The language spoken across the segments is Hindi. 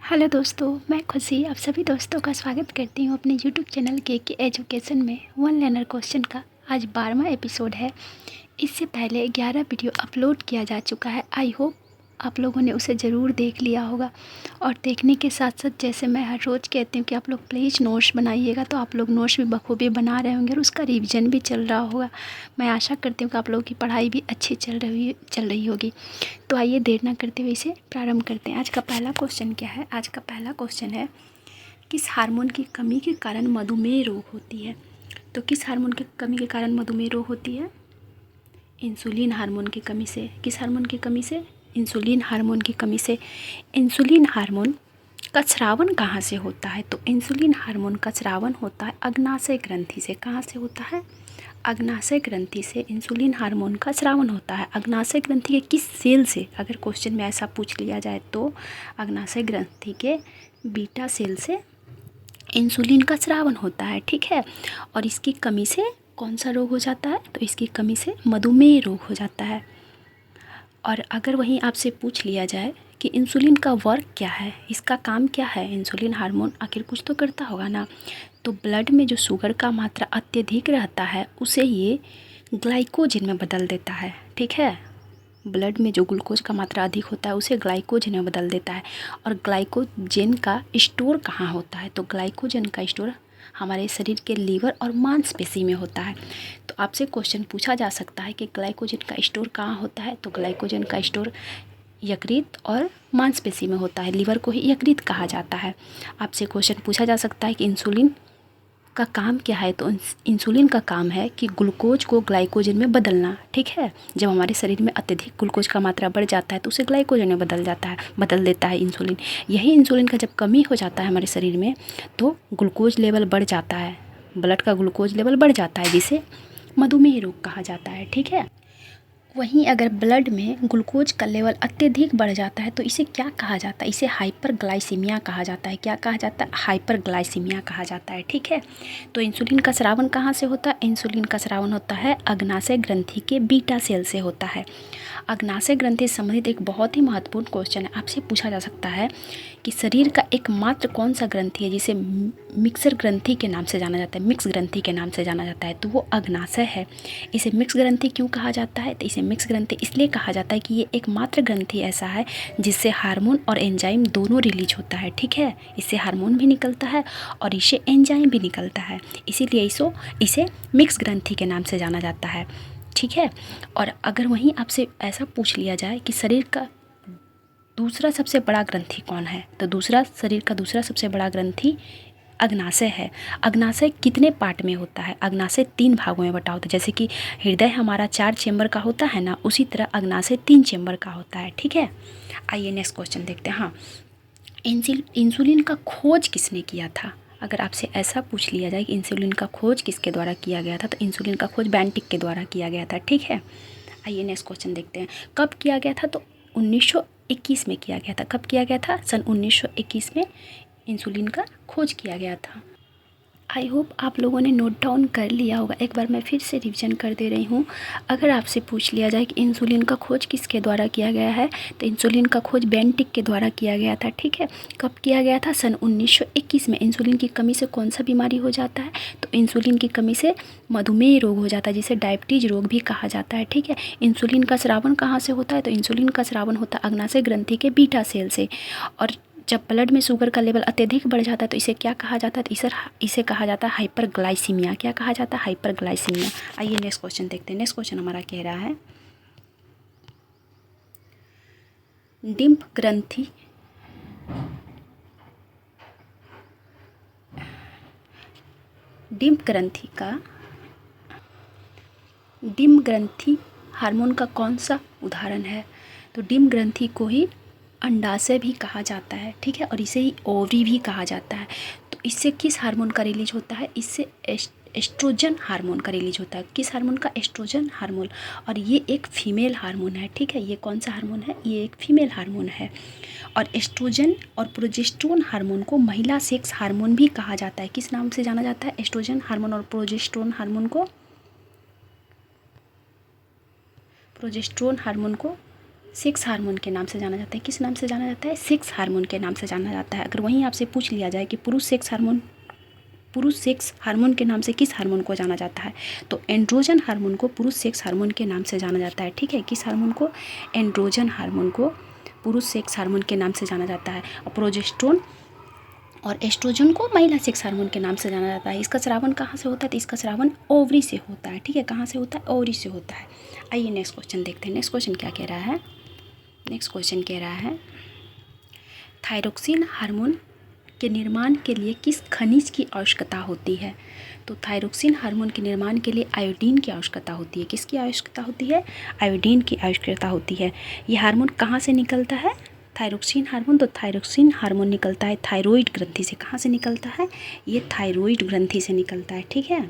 हेलो दोस्तों, मैं खुशी आप सभी दोस्तों का स्वागत करती हूँ अपने यूट्यूब चैनल के एजुकेशन में वन लर्नर क्वेश्चन का। आज 12वां एपिसोड है। इससे पहले 11 वीडियो अपलोड किया जा चुका है। आई होप आप लोगों ने उसे ज़रूर देख लिया होगा। और देखने के साथ साथ जैसे मैं हर रोज़ कहती हूँ कि आप लोग प्लीज़ नोट्स बनाइएगा, तो आप लोग नोट्स भी बखूबी बना रहे होंगे और उसका रिवीजन भी चल रहा होगा। मैं आशा करती हूँ कि आप लोगों की पढ़ाई भी अच्छी चल रही होगी। तो आइए देर ना करते हुए इसे प्रारंभ करते हैं। आज का पहला क्वेश्चन क्या है? आज का पहला क्वेश्चन है, किस हार्मोन की कमी के कारण मधुमेह रोग होती है? तो किस हार्मोन की कमी के कारण मधुमेह रोग होती है? इंसुलिन हार्मोन की कमी से। किस हार्मोन की कमी से? इंसुलिन हार्मोन की कमी से। इंसुलिन हार्मोन का स्रावन कहाँ से होता है? तो इंसुलिन हार्मोन का स्रावन होता है अग्नाशय ग्रंथि से। कहाँ से होता है? अग्नाशय ग्रंथि से इंसुलिन हार्मोन का स्रावन होता है। अग्नाशय ग्रंथि के किस सेल से, अगर क्वेश्चन में ऐसा पूछ लिया जाए तो अग्नाशय ग्रंथि के बीटा सेल से इंसुलिन का स्रावन होता है। ठीक है। और इसकी कमी से कौन सा रोग हो जाता है? तो इसकी कमी से मधुमेह रोग हो जाता है। और अगर वहीं आपसे पूछ लिया जाए कि इंसुलिन का वर्क क्या है, इसका काम क्या है, इंसुलिन हार्मोन आखिर कुछ तो करता होगा ना। तो ब्लड में जो शुगर का मात्रा अत्यधिक रहता है उसे ये ग्लाइकोजन में बदल देता है। ठीक है। ब्लड में जो ग्लूकोज का मात्रा अधिक होता है उसे ग्लाइकोजन में बदल देता है। और ग्लाइकोजन का स्टोर कहाँ होता है? तो ग्लाइकोजन का स्टोर हमारे शरीर के लीवर और मांसपेशी में होता है। तो आपसे क्वेश्चन पूछा जा सकता है कि ग्लाइकोजन का स्टोर कहाँ होता है? तो ग्लाइकोजन का स्टोर यकृत और मांसपेशी में होता है। लीवर को ही यकृत कहा जाता है। आपसे क्वेश्चन पूछा जा सकता है कि इंसुलिन का काम क्या है? तो इंसुलिन का काम है कि ग्लूकोज को ग्लाइकोजन में बदलना। ठीक है। जब हमारे शरीर में अत्यधिक ग्लूकोज का मात्रा बढ़ जाता है तो उसे ग्लाइकोजन में बदल देता है इंसुलिन। यही इंसुलिन का जब कमी हो जाता है हमारे शरीर में तो ग्लूकोज लेवल बढ़ जाता है, ब्लड का ग्लूकोज लेवल बढ़ जाता है, जिसे मधुमेह रोग कहा जाता है। ठीक है। वहीं अगर ब्लड में ग्लूकोज का लेवल अत्यधिक बढ़ जाता है तो इसे क्या कहा जाता है? इसे हाइपरग्लाइसीमिया कहा जाता है। क्या कहा जाता है? हाइपरग्लाइसीमिया कहा जाता है। ठीक है। तो इंसुलिन का स्रावन कहाँ से होता है? इंसुलिन का स्रावन होता है अग्नाशय ग्रंथि के बीटा सेल से होता है। अग्नाशय ग्रंथि से संबंधित एक बहुत ही महत्वपूर्ण क्वेश्चन है। आपसे पूछा जा सकता है कि शरीर का एकमात्र कौन सा ग्रंथि है जिसे मिक्सर ग्रंथि के नाम से जाना जाता है, मिक्स ग्रंथि के नाम से जाना जाता है? तो वो अग्नाशय है। इसे मिक्स ग्रंथि क्यों कहा जाता है? तो इसे मिक्स ग्रंथि इसलिए कहा जाता है कि ये एकमात्र ग्रंथि ऐसा है जिससे हार्मोन और एंजाइम दोनों रिलीज होता है। ठीक है। इससे हार्मोन भी निकलता है और इससे एंजाइम भी निकलता है, इसीलिए इसे मिक्स ग्रंथि के नाम से जाना जाता है। ठीक है। और अगर वहीं आपसे ऐसा पूछ लिया जाए कि शरीर का दूसरा सबसे बड़ा ग्रंथि कौन है, तो शरीर का दूसरा सबसे बड़ा ग्रंथि अग्नाशय है। अग्नाशय कितने पार्ट में होता है? अग्नाशय 3 भागों में बटा होता है। जैसे कि हृदय हमारा 4 चेंबर का होता है ना, उसी तरह अग्नाशय 3 चेंबर का होता है। ठीक है। आइए नेक्स्ट क्वेश्चन देखते हैं। हाँ, इंसुलिन का खोज किसने किया था? अगर आपसे ऐसा पूछ लिया जाए कि इंसुलिन का खोज किसके द्वारा किया गया था, तो इंसुलिन का खोज बेंटिक के द्वारा किया गया था। ठीक है। आइए नेक्स्ट क्वेश्चन देखते हैं। कब किया गया था? तो 1921 में किया गया था। कब किया गया था? सन 1921 में इंसुलिन का खोज किया गया था। आई होप आप लोगों ने नोट डाउन कर लिया होगा। एक बार मैं फिर से रिवीजन कर दे रही हूँ। अगर आपसे पूछ लिया जाए कि इंसुलिन का खोज किसके द्वारा किया गया है, तो इंसुलिन का खोज बेंटिक के द्वारा किया गया था। ठीक है। कब किया गया था? सन 1921 में। इंसुलिन की कमी से कौन सा बीमारी हो जाता है? तो इंसुलिन की कमी से मधुमेह रोग हो जाता है, जिसे डायबिटीज रोग भी कहा जाता है। ठीक है। इंसुलिन का स्रावन कहाँ से होता है? तो इंसुलिन का स्रावन होता है अग्नाशय ग्रंथि के बीटा सेल से। और जब ब्लड में शुगर का लेवल अत्यधिक बढ़ जाता है तो इसे क्या कहा जाता है? तो इसे कहा जाता है हाइपरग्लाइसीमिया। क्या कहा जाता है? हाइपरग्लाइसीमिया। आइए नेक्स्ट क्वेश्चन देखते हैं। नेक्स्ट क्वेश्चन हमारा कह रहा है, डिम्ब ग्रंथि डिम्ब ग्रंथि हार्मोन का कौन सा उदाहरण है? तो डिम्ब ग्रंथि को ही अंडाशय भी कहा जाता है। ठीक है। और इसे ही ओवरी भी कहा जाता है। तो इससे किस हार्मोन का रिलीज होता है? इससे एस्ट्रोजन हार्मोन का रिलीज होता है। किस हार्मोन का? Estrogen hormone. और ये एक फीमेल हार्मोन है। ठीक है। ये कौन सा हार्मोन है? ये एक फीमेल हार्मोन है। और एस्ट्रोजन और प्रोजेस्टेरोन हार्मोन को महिला सेक्स हार्मोन भी कहा जाता है। किस नाम से जाना जाता है? एस्ट्रोजन हार्मोन और प्रोजेस्टेरोन हार्मोन को सेक्स हार्मोन के नाम से जाना जाता है। किस नाम से जाना जाता है? सेक्स हार्मोन के नाम से जाना जाता है। अगर वहीं आपसे पूछ लिया जाए कि पुरुष सेक्स हार्मोन के नाम से किस हार्मोन को जाना जाता है, तो एंड्रोजन हार्मोन को पुरुष सेक्स हार्मोन के नाम से जाना जाता है। ठीक है, किस हार्मोन को? एंड्रोजन हार्मोन को पुरुष सेक्स हार्मोन के नाम से जाना जाता है। और प्रोजेस्टेरोन और एस्ट्रोजन को महिला सेक्स हार्मोन के नाम से जाना जाता है। इसका स्रावन कहाँ से होता है? तो इसका स्रावन ओवरी से होता है। ठीक है, कहाँ से होता है? ओवरी से होता है। आइए नेक्स्ट क्वेश्चन देखते हैं। नेक्स्ट क्वेश्चन क्या कह रहा है? नेक्स्ट क्वेश्चन कह रहा है थायरोक्सिन हार्मोन के निर्माण के लिए किस खनिज की आवश्यकता होती है? तो थायरोक्सिन हार्मोन के निर्माण के लिए आयोडीन की आवश्यकता होती है। किसकी आवश्यकता होती है? आयोडीन की आवश्यकता होती है। ये हार्मोन कहाँ से निकलता है? Thyroxine hormone. तो थायरोक्सिन हार्मोन निकलता है थायराइड ग्रंथि से। कहाँ से निकलता है? ये थायराइड ग्रंथि से निकलता है। ठीक है,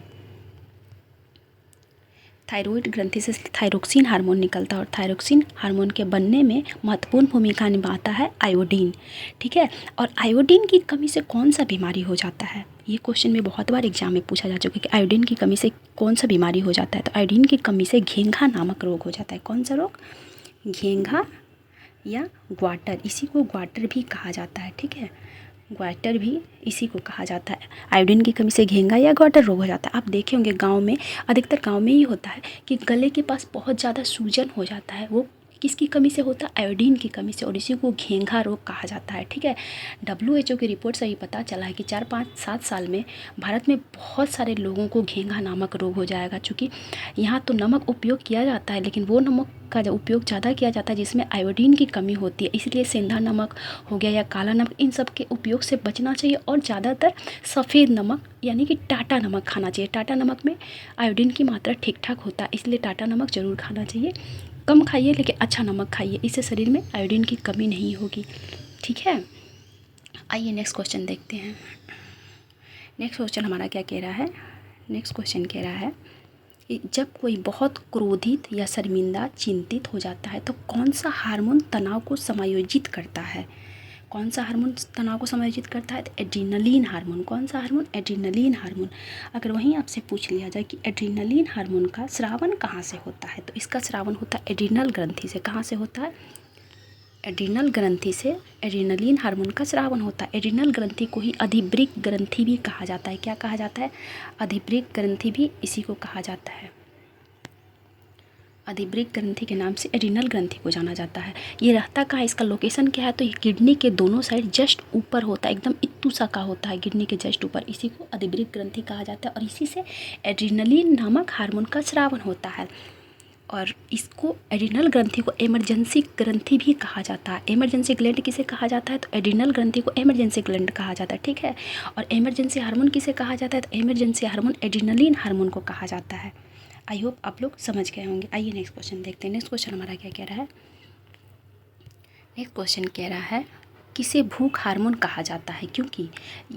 थायराइड ग्रंथि से थायरोक्सिन हार्मोन निकलता है। और थायरोक्सिन हार्मोन के बनने में महत्वपूर्ण भूमिका निभाता है आयोडीन। ठीक है, और आयोडीन की कमी से कौन सा बीमारी हो जाता है? ये क्वेश्चन में बहुत बार एग्जाम में पूछा जा चुका है कि आयोडीन की कमी से कौन सा बीमारी हो जाता है। तो आयोडीन की कमी से घेंघा नामक रोग हो जाता है। कौन सा रोग? घेंघा या ग्वाटर, इसी को ग्वाटर भी कहा जाता है। ठीक है, ग्वाटर भी इसी को कहा जाता है। आयोडीन की कमी से घेंघा या ग्वाटर रोग हो जाता है। आप देखे होंगे गांव में, अधिकतर गांव में ही होता है कि गले के पास बहुत ज़्यादा सूजन हो जाता है। वो किसकी कमी से होता है? आयोडीन की कमी से, और इसी को घेंघा रोग कहा जाता है। ठीक है, WHO की रिपोर्ट से ही पता चला है कि 4-5-7 साल में भारत में बहुत सारे लोगों को घेंघा नामक रोग हो जाएगा। चूँकि यहाँ तो नमक उपयोग किया जाता है, लेकिन वो नमक का जो उपयोग ज़्यादा किया जाता है जिसमें आयोडीन की कमी होती है, इसलिए सेंधा नमक हो गया या काला नमक, इन सब के उपयोग से बचना चाहिए। और ज़्यादातर सफ़ेद नमक यानी कि टाटा नमक खाना चाहिए। टाटा नमक में आयोडीन की मात्रा ठीक ठाक होता है, इसलिए टाटा नमक ज़रूर खाना चाहिए। कम खाइए लेकिन अच्छा नमक खाइए, इससे शरीर में आयोडीन की कमी नहीं होगी। ठीक है, आइए नेक्स्ट क्वेश्चन देखते हैं। नेक्स्ट क्वेश्चन हमारा क्या कह रहा है? नेक्स्ट क्वेश्चन कह रहा है कि जब कोई बहुत क्रोधित या शर्मिंदा, चिंतित हो जाता है तो कौन सा हार्मोन तनाव को समायोजित करता है? कौन सा हार्मोन तनाव को समायोजित करता है? तो एड्रीनलिन हार्मोन। कौन सा हार्मोन? Adrenaline hormone. अगर वहीं आपसे पूछ लिया जाए कि एड्रीनलिन हार्मोन का स्रावन कहाँ से होता है, तो इसका स्रावन होता है एड्रीनल ग्रंथि से। कहाँ से होता है? एड्रीनल ग्रंथि से एड्रीनलिन हार्मोन का स्रावन होता है। एड्रीनल ग्रंथि को ही अधिवृक्क ग्रंथि भी कहा जाता है। क्या कहा जाता है? अधिवृक्क ग्रंथि भी इसी को कहा जाता है। अधिवृक्क ग्रंथि के नाम से एड्रीनल ग्रंथि को जाना जाता है। ये रहता कहाँ है? इसका लोकेशन क्या है? तो ये किडनी के दोनों साइड जस्ट ऊपर होता है, एकदम इत्तू सा का होता है किडनी के जस्ट ऊपर। इसी को अधिवृक्क ग्रंथि कहा जाता है और इसी से एड्रीनलिन नामक हार्मोन का स्रावन होता है। और इसको एड्रीनल ग्रंथि को इमरजेंसी ग्रंथि भी कहा जाता है। इमरजेंसी ग्लैंड किसे कहा जाता है? तो एड्रीनल ग्रंथि को इमरजेंसी ग्लैंड कहा जाता है। ठीक है, और इमरजेंसी हार्मोन किसे कहा जाता है? तो इमरजेंसी हार्मोन एड्रीनलिन हार्मोन को कहा जाता है। आई होप आप लोग समझ गए होंगे। आइए नेक्स्ट क्वेश्चन देखते हैं। नेक्स्ट क्वेश्चन हमारा क्या कह रहा है? नेक्स्ट क्वेश्चन कह रहा है किसे भूख हार्मोन कहा जाता है? क्योंकि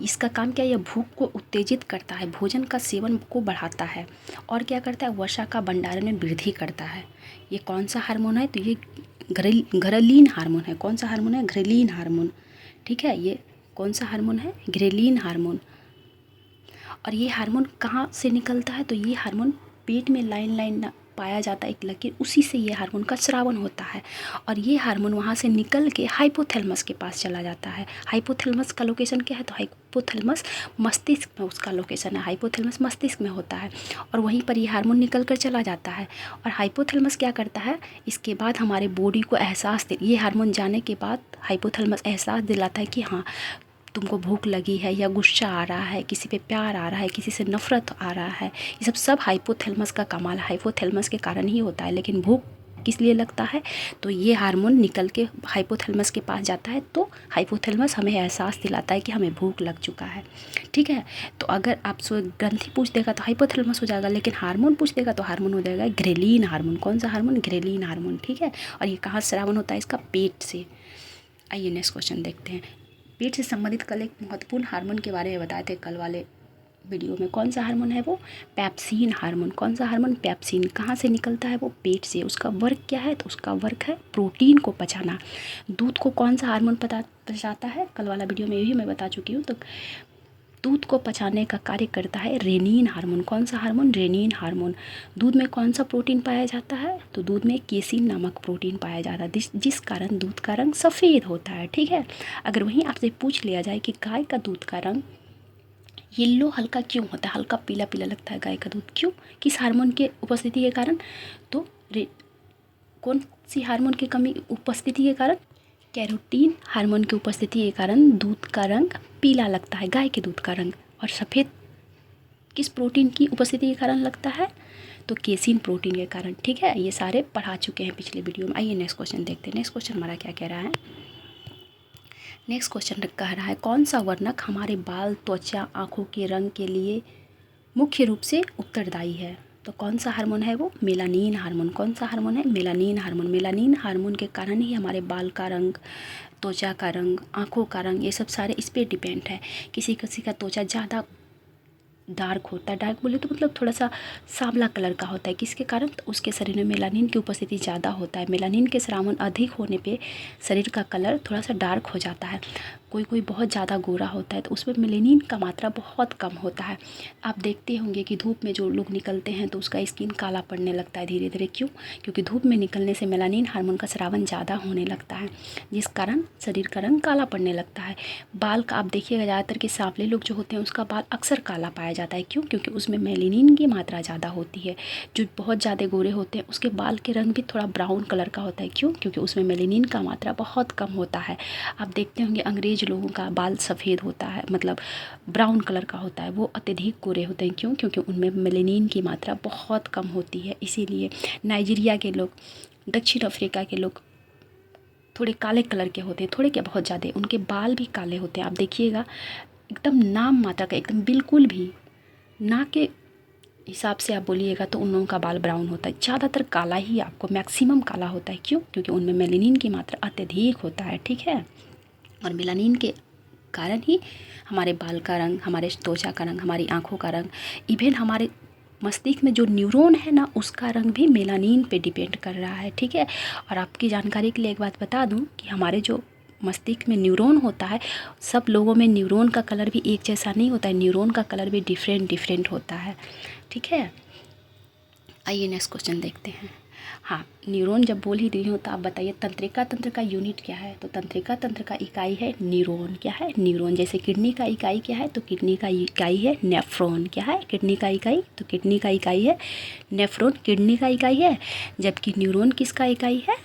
इसका काम क्या है? यह भूख को उत्तेजित करता है, भोजन का सेवन को बढ़ाता है और क्या करता है? वसा का भंडारण में वृद्धि करता है। ये कौन सा हार्मोन है? तो ये घ्रेलिन हार्मोन है। कौन सा हार्मोन है? Ghrelin hormone. ठीक है, ये कौन सा हार्मोन है? Ghrelin hormone. और ये हार्मोन कहाँ से निकलता है? तो ये हार्मोन पेट में लाइन पाया जाता है एक लकीर, उसी से ये हार्मोन का स्रावन होता है। और ये हार्मोन वहाँ से निकल के हाइपोथैलेमस के पास चला जाता है। हाइपोथैलेमस का लोकेशन क्या है? तो हाइपोथैलेमस मस्तिष्क में उसका लोकेशन है। हाइपोथैलेमस मस्तिष्क में होता है और वहीं पर ये हार्मोन निकल कर चला जाता है। और हाइपोथैलेमस क्या करता है? इसके बाद हमारे बॉडी को एहसास दे, ये हार्मोन जाने के बाद हाइपोथैलेमस एहसास दिलाता है कि हाँ तुमको भूख लगी है या गुस्सा आ रहा है, किसी पे प्यार आ रहा है, किसी से नफरत आ रहा है। ये सब हाइपोथैलेमस का कमाल है, हाइपोथैलेमस के कारण ही होता है। लेकिन भूख किस लिए लगता है? तो ये हार्मोन निकल के हाइपोथैलेमस के पास जाता है तो हाइपोथैलेमस हमें एहसास दिलाता है कि हमें भूख लग चुका है। ठीक है, तो अगर आप ग्रंथि पूछ देगा तो हाइपोथैलेमस हो जाएगा, लेकिन हार्मोन पूछ देगा तो हार्मोन हो जाएगा घ्रेलिन हार्मोन। कौन सा हार्मोन? Ghrelin hormone. ठीक है, और ये कहाँ से स्रावन होता है? इसका पेट से। आइए नेक्स्ट क्वेश्चन देखते हैं। पेट से संबंधित कल एक महत्वपूर्ण हार्मोन के बारे में बताए थे कल वाले वीडियो में। कौन सा हार्मोन है वो? Pepsin hormone. कौन सा हार्मोन? पेप्सिन। कहाँ से निकलता है वो? पेट से। उसका वर्क क्या है? तो उसका वर्क है प्रोटीन को पचाना। दूध को कौन सा हार्मोन पचाता है? कल वाला वीडियो में यही मैं बता चुकी हूँ। तो दूध को पचाने का कार्य करता है रेनिन हार्मोन। कौन सा हार्मोन? Rennin hormone. दूध में कौन सा प्रोटीन पाया जाता है? तो दूध में केसिन नामक प्रोटीन पाया जाता है, जिस कारण दूध का रंग सफ़ेद होता है। ठीक है, अगर वहीं आपसे पूछ लिया जाए कि गाय का दूध का रंग येलो हल्का क्यों होता है, हल्का पीला पीला लगता है गाय का दूध, क्यों, किस हार्मोन के उपस्थिति के कारण? तो कौन सी हार्मोन की कमी उपस्थिति के कारण? कैरोटीन हार्मोन की उपस्थिति के कारण दूध का रंग पीला लगता है, गाय के दूध का रंग। और सफ़ेद किस प्रोटीन की उपस्थिति के कारण लगता है? तो केसिन प्रोटीन के कारण। ठीक है, ये सारे पढ़ा चुके हैं पिछले वीडियो में। आइए नेक्स्ट क्वेश्चन देखते हैं। नेक्स्ट क्वेश्चन हमारा क्या कह रहा है? नेक्स्ट क्वेश्चन कह रहा है कौन सा वर्णक हमारे बाल, त्वचा, आँखों के रंग के लिए मुख्य रूप से उत्तरदायी है? तो कौन सा हार्मोन है वो? Melanin hormone. कौन सा हार्मोन है? Melanin hormone. मेलानिन हार्मोन के कारण ही हमारे बाल का रंग, त्वचा का रंग, आँखों का रंग, ये सब सारे इस पर डिपेंड है। किसी किसी का त्वचा ज़्यादा डार्क होता है, डार्क बोले तो मतलब थोड़ा सा सांवला कलर का होता है, किसके कारण? तो उसके शरीर में मेलानिन की उपस्थिति ज़्यादा होता है। मेलानिन के स्रावन अधिक होने पे शरीर का कलर थोड़ा सा डार्क हो जाता है। कोई कोई बहुत ज़्यादा गोरा होता है तो उसमें मेलानिन का मात्रा बहुत कम होता है। आप देखते होंगे कि धूप में जो लोग निकलते हैं तो उसका स्किन काला पड़ने लगता है धीरे धीरे, क्यों? क्योंकि धूप में निकलने से मेलानिन हार्मोन का स्रावन ज़्यादा होने लगता है, जिस कारण शरीर का रंग काला पड़ने लगता है। बाल का आप देखिएगा ज़्यादातर कि सांवले लोग जो होते हैं उसका बाल अक्सर काला पाया जाता है, क्यों? क्योंकि उसमें मेलानिन की मात्रा ज़्यादा होती है। जो बहुत ज़्यादा गोरे होते हैं उसके बाल के रंग भी थोड़ा ब्राउन कलर का होता है, क्यों? क्योंकि उसमें मेलानिन का मात्रा बहुत कम होता है। आप देखते होंगे अंग्रेज लोगों का बाल सफ़ेद होता है, मतलब ब्राउन कलर का होता है, वो अत्यधिक गोरे होते हैं, क्यों? क्योंकि उनमें मेलानिन की मात्रा बहुत कम होती है। इसीलिए नाइजीरिया के लोग, दक्षिण अफ्रीका के लोग थोड़े काले कलर के होते हैं, थोड़े क्या बहुत ज़्यादा, उनके बाल भी काले होते हैं। आप देखिएगा एकदम नाम मात्रा का, एकदम बिल्कुल भी ना के हिसाब से आप बोलिएगा तो उन लोगों का बाल ब्राउन होता है, ज़्यादातर काला ही, आपको मैक्सिमम काला होता है, क्यों? क्योंकि उनमें मेलानिन की मात्रा अत्यधिक होता है। ठीक है, और मेलानिन के कारण ही हमारे बाल का रंग, हमारे त्वचा का रंग, हमारी आँखों का रंग, इवन हमारे मस्तिष्क में जो न्यूरॉन है ना उसका रंग भी मेलानिन पे डिपेंड कर रहा है। ठीक है, और आपकी जानकारी के लिए एक बात बता दूं कि हमारे जो मस्तिष्क में न्यूरॉन होता है, सब लोगों में न्यूरॉन का कलर भी एक जैसा नहीं होता है, न्यूरॉन का कलर भी डिफरेंट होता है। ठीक है, आइए नेक्स्ट क्वेश्चन देखते हैं। हाँ, न्यूरॉन जब बोल ही रही हूँ तो आप बताइए तंत्रिका तंत्र का यूनिट क्या है? तो तंत्रिका तंत्र का इकाई है न्यूरॉन। क्या है? न्यूरॉन। जैसे किडनी का इकाई क्या है? तो किडनी का इकाई है नेफ्रॉन। क्या है? किडनी का इकाई, तो किडनी का इकाई है नेफ्रॉन, किडनी का इकाई है। जबकि न्यूरॉन किसका इकाई है?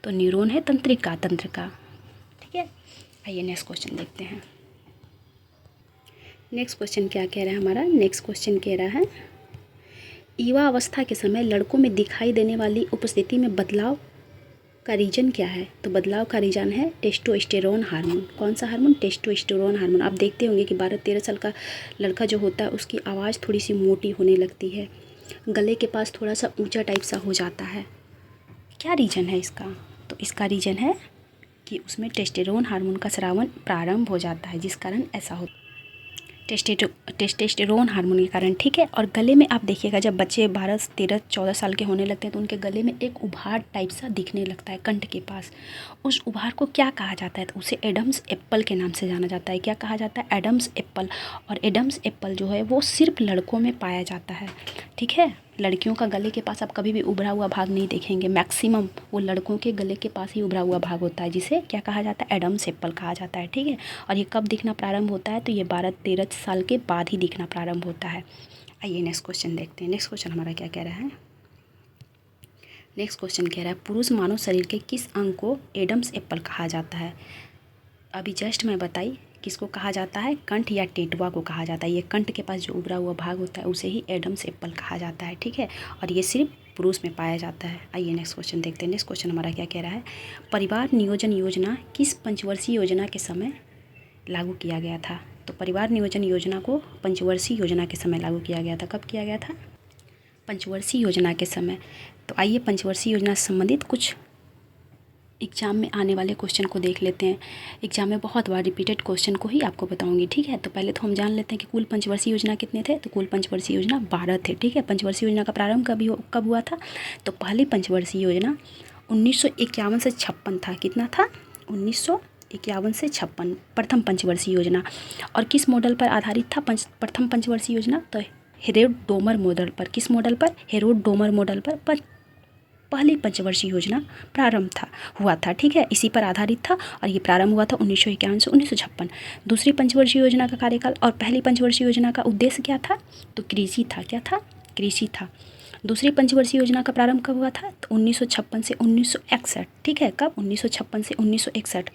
तो न्यूरॉन है तंत्रिका तंत्र का। ठीक है, आइए नेक्स्ट क्वेश्चन देखते हैं। नेक्स्ट क्वेश्चन क्या कह रहा है हमारा? नेक्स्ट क्वेश्चन कह रहा है युवा अवस्था के समय लड़कों में दिखाई देने वाली उपस्थिति में बदलाव का रीजन क्या है? तो बदलाव का रीजन है टेस्टोस्टेरोन हार्मोन। कौन सा हार्मोन? Testosterone hormone. आप देखते होंगे कि 12-13 साल का लड़का जो होता है उसकी आवाज़ थोड़ी सी मोटी होने लगती है, गले के पास थोड़ा सा ऊंचा टाइप सा हो जाता है। क्या रीजन है इसका? तो इसका रीजन है कि उसमें टेस्टोस्टेरोन हार्मोन का स्रावन प्रारंभ हो जाता है, जिस कारण ऐसा होता है, टेस्टोस्टेरोन हार्मोन के कारण। ठीक है, और गले में आप देखिएगा जब बच्चे 12-13-14 साल के होने लगते हैं तो उनके गले में एक उभार टाइप सा दिखने लगता है कंठ के पास। उस उभार को क्या कहा जाता है? तो उसे एडम्स एप्पल के नाम से जाना जाता है। क्या कहा जाता है? Adam's apple. और एडम्स एप्पल जो है वो सिर्फ लड़कों में पाया जाता है। ठीक है, लड़कियों का गले के पास आप कभी भी उभरा हुआ भाग नहीं देखेंगे, मैक्सिमम वो लड़कों के गले के पास ही उभरा हुआ भाग होता है, जिसे क्या कहा जाता है? एडम्स एप्पल कहा जाता है। ठीक है, और ये कब दिखना प्रारंभ होता है? तो ये 12-13 साल के बाद ही दिखना प्रारंभ होता है। आइए नेक्स्ट क्वेश्चन देखते हैं। नेक्स्ट क्वेश्चन हमारा क्या कह रहा है? नेक्स्ट क्वेश्चन कह रहा है पुरुष मानव शरीर के किस अंग को एडम्स एप्पल कहा जाता है? अभी जस्ट मैं बताई किसको कहा जाता है? कंठ या टेटवा को कहा जाता है। ये कंठ के पास जो उभरा हुआ भाग होता है उसे ही एडम्स एप्पल कहा जाता है। ठीक है, और ये सिर्फ पुरुष में पाया जाता है। आइए नेक्स्ट क्वेश्चन देखते हैं। नेक्स्ट क्वेश्चन हमारा क्या कह रहा है? परिवार नियोजन योजना किस पंचवर्षीय योजना के समय लागू किया गया था? तो परिवार नियोजन योजना को पंचवर्षीय योजना के समय लागू किया गया था। कब किया गया था? पंचवर्षीय योजना के समय। तो आइए पंचवर्षीय योजना से संबंधित कुछ एग्ज़ाम में आने वाले क्वेश्चन को देख लेते हैं। एग्जाम में बहुत बार रिपीटेड क्वेश्चन को ही आपको बताऊंगी। ठीक है, तो पहले तो हम जान लेते हैं कि कुल पंचवर्षीय योजना कितने थे। तो कुल पंचवर्षीय योजना 12 थे। ठीक है, पंचवर्षीय योजना का प्रारंभ कब हुआ था? तो पहली पंचवर्षीय योजना 1951 से 56 था। कितना था? 1951 1951 से 56 प्रथम पंचवर्षीय योजना। और किस मॉडल पर आधारित था प्रथम पंचवर्षीय योजना? तो हेरोल्ड डोमर मॉडल पर। किस मॉडल पर? हेरोल्ड डोमर मॉडल पर पहली पंचवर्षीय योजना प्रारंभ हुआ था। ठीक है, इसी पर आधारित था और ये प्रारंभ हुआ था 1951 से 1956। दूसरी पंचवर्षीय योजना का कार्यकाल और पहली पंचवर्षीय योजना का उद्देश्य क्या था? तो कृषि था। क्या था? कृषि था। दूसरी पंचवर्षीय योजना का प्रारंभ कब हुआ था? तो 1956 से 1961। ठीक है, कब? 1956 से 1961।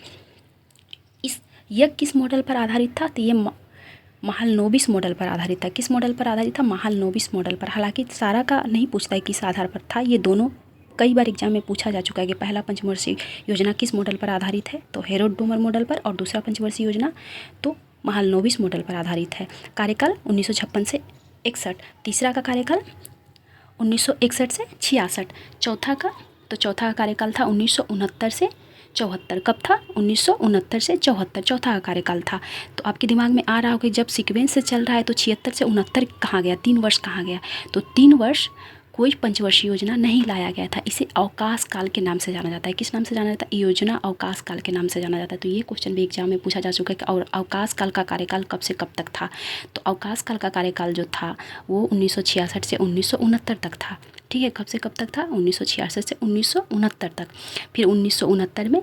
यह किस मॉडल पर आधारित था? तो ये महालनोबिस मॉडल पर आधारित था। किस मॉडल पर आधारित था? महालनोबिस मॉडल पर। हालांकि सारा का नहीं पूछता है किस आधार पर था, ये दोनों कई बार एग्जाम में पूछा जा चुका है कि पहला पंचवर्षीय योजना किस मॉडल पर आधारित है? तो हेरोल्ड डोमर मॉडल पर, और दूसरा पंचवर्षीय योजना तो महालनोबिस मॉडल पर आधारित है। कार्यकाल 1956 से 61। तीसरा का कार्यकाल 1961 से 66। चौथा का कार्यकाल था 1969 से 74। कब था? 1969 से 74 चौथा का कार्यकाल था। तो आपके दिमाग में आ रहा होगा जब सीक्वेंस से चल रहा है तो 76 से 69 कहाँ गया? 3 वर्ष कहाँ गया? तो 3 वर्ष कोई पंचवर्षीय योजना नहीं लाया गया था। इसे अवकाश काल के नाम से जाना जाता है। किस नाम से जाना जाता है? योजना अवकाश काल के नाम से जाना जाता है। तो ये क्वेश्चन भी एग्जाम में पूछा जा चुका है कि और अवकाश काल का कार्यकाल कब से कब तक था? तो अवकाश काल का कार्यकाल जो था वो 1966 से 1969 तक था। ठीक है, कब से कब तक था? 1966 से 1969 तक। फिर 1969 में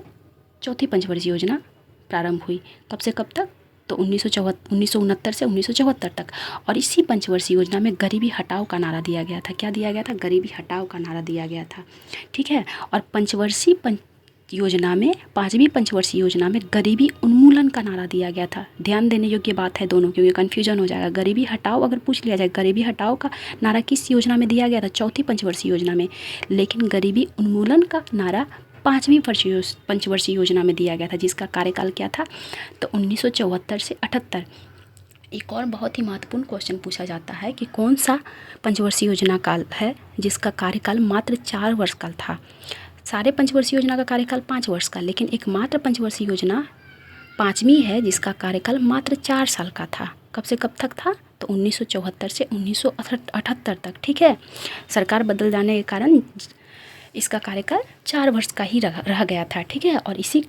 चौथी पंचवर्षीय योजना प्रारंभ हुई। कब से कब तक? तो 1969 से 1974 तक। और इसी पंचवर्षीय योजना में गरीबी हटाओ का नारा दिया गया था। क्या दिया गया था? गरीबी हटाओ का नारा दिया गया था। ठीक है, और योजना में, पाँचवीं पंचवर्षीय योजना में गरीबी उन्मूलन का नारा दिया गया था। ध्यान देने योग्य बात है दोनों, क्योंकि कन्फ्यूजन हो जाएगा। गरीबी हटाओ अगर पूछ लिया जाए, गरीबी हटाओ का नारा किस योजना में दिया गया था? चौथी पंचवर्षीय योजना में। लेकिन गरीबी उन्मूलन का नारा पाँचवीं पंचवर्षीय योजना में दिया गया था, जिसका कार्यकाल क्या था? तो 1974 से 78। एक और बहुत ही महत्वपूर्ण क्वेश्चन पूछा जाता है कि कौन सा पंचवर्षीय योजना काल है जिसका कार्यकाल मात्र 4 वर्ष का था? सारे पंचवर्षीय योजना का कार्यकाल 5 वर्ष का, लेकिन एकमात्र पंचवर्षीय योजना पाँचवीं है जिसका कार्यकाल मात्र 4 साल का था। कब से कब तक था? तो 1974 से 1978 तक। ठीक है, सरकार बदल जाने के कारण इसका कार्यकाल 4 वर्ष का ही रह गया था। ठीक है, और इसी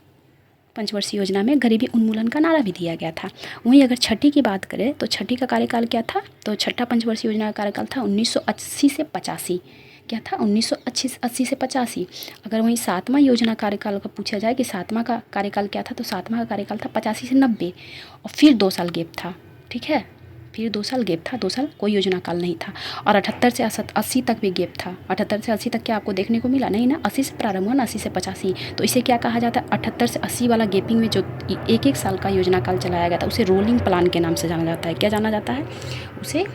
पंचवर्षीय योजना में गरीबी उन्मूलन का नारा भी दिया गया था। वहीं अगर छठी की बात करें तो छठी का कार्यकाल क्या था? तो छठा पंचवर्षीय योजना का कार्यकाल था 1980 से 85। क्या था? 1980 से 85। अगर वहीं सातवां योजना कार्यकाल का पूछा जाए कि सातवां का कार्यकाल क्या था, तो सातवां का कार्यकाल था 85 से 90 और फिर 2 साल गैप था। ठीक है, फिर 2 साल गैप था, 2 साल कोई योजना काल नहीं था। और 78 से 80 तक भी गैप था। 78 से 80 तक क्या आपको देखने को मिला? नहीं ना, 80 से प्रारंभ हुआ ना, 80 से 85। तो इसे क्या कहा जाता है? 78 से 80 वाला गैपिंग में जो एक साल का योजना काल चलाया गया था उसे रोलिंग प्लान के नाम से जाना जाता है। क्या जाना जाता है? उसे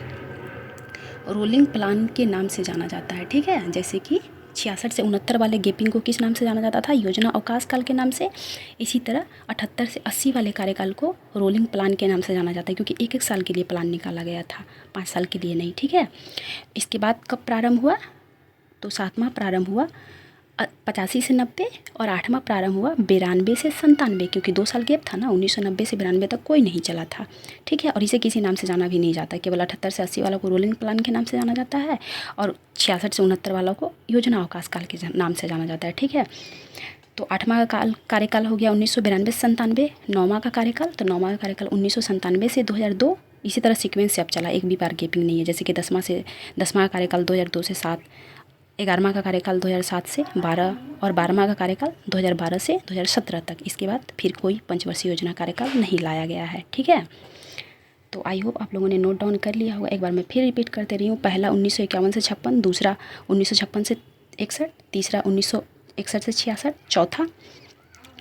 रोलिंग प्लान के नाम से जाना जाता है। ठीक है, जैसे कि 66 से 69 वाले गैपिंग को किस नाम से जाना जाता था? योजना अवकाश काल के नाम से। इसी तरह 78 से 80 वाले कार्यकाल को रोलिंग प्लान के नाम से जाना जाता है, क्योंकि एक साल के लिए प्लान निकाला गया था, 5 साल के लिए नहीं। ठीक है, इसके बाद कब प्रारंभ हुआ? तो 7वां प्रारंभ हुआ 85 से 90 और 8वां प्रारंभ हुआ 92 से 97, क्योंकि 2 साल गैप था ना, 1990 से 92 तक कोई नहीं चला था। ठीक है, और इसे किसी नाम से जाना भी नहीं जाता, केवल 78 से 80 वालों को रोलिंग प्लान के नाम से जाना जाता है और 66 से 69 वालों को योजना अवकाश काल के नाम से जाना जाता है। ठीक है, तो 8वां कार्यकाल हो गया 1992 से 97। 9वां का कार्यकाल, तो 9वां का कार्यकाल 1997 से 2002। इसी तरह सीक्वेंस से अब चला, एक भी बार गैपिंग नहीं है। जैसे कि 10वां का कार्यकाल 2002 से 7, 11वां का कार्यकाल 2007 से 12 और 12वां का कार्यकाल 2012 से 2017 तक। इसके बाद फिर कोई पंचवर्षीय योजना कार्यकाल नहीं लाया गया है। ठीक है, तो आई होप आप लोगों ने नोट डाउन कर लिया होगा। एक बार मैं फिर रिपीट करते रही हूँ। पहला 1951 से 56, दूसरा 1956 से 61, तीसरा 1961 से 66, चौथा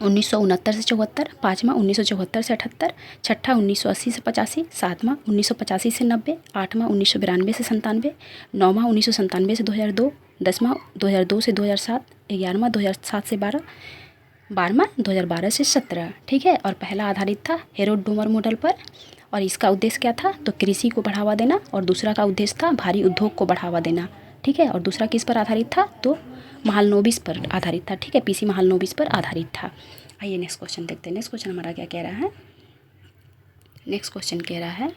1969 से 74, पाँचवा 1974 से 78, छठा 1980 से 85, सातवां 1985 से 90, आठवां 1992 से 97, नौवां 1997 से 2002, 10वां 2002 से 2007, 11वां 2007 से 12, 12वां 2012 से 17। ठीक है, और पहला आधारित था हेरोल्ड डोमर मॉडल पर और इसका उद्देश्य क्या था? तो कृषि को बढ़ावा देना, और दूसरा का उद्देश्य था भारी उद्योग को बढ़ावा देना। ठीक है, और दूसरा किस पर आधारित था? तो महालनोबिस पर आधारित था। ठीक है, पीसी महालनोबिस पर आधारित था। आइए नेक्स्ट क्वेश्चन देखते हैं। नेक्स्ट क्वेश्चन हमारा क्या कह रहा है? नेक्स्ट क्वेश्चन कह रहा है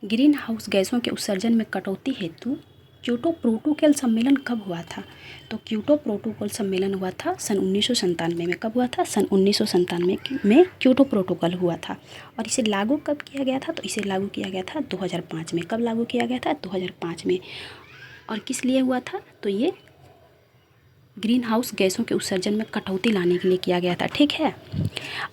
ग्रीन हाउस गैसों के उत्सर्जन में कटौती हेतु क्योटो प्रोटोकॉल सम्मेलन कब हुआ था? तो क्योटो प्रोटोकॉल सम्मेलन हुआ था सन 1997 में। कब हुआ था? सन 1997 में क्योटो प्रोटोकॉल हुआ था। और इसे लागू कब किया गया था? तो इसे लागू किया गया था 2005 में। कब लागू किया गया था? 2005 में। और किस लिए हुआ था? तो ये ग्रीन हाउस गैसों के उत्सर्जन में कटौती लाने के लिए किया गया था, ठीक है।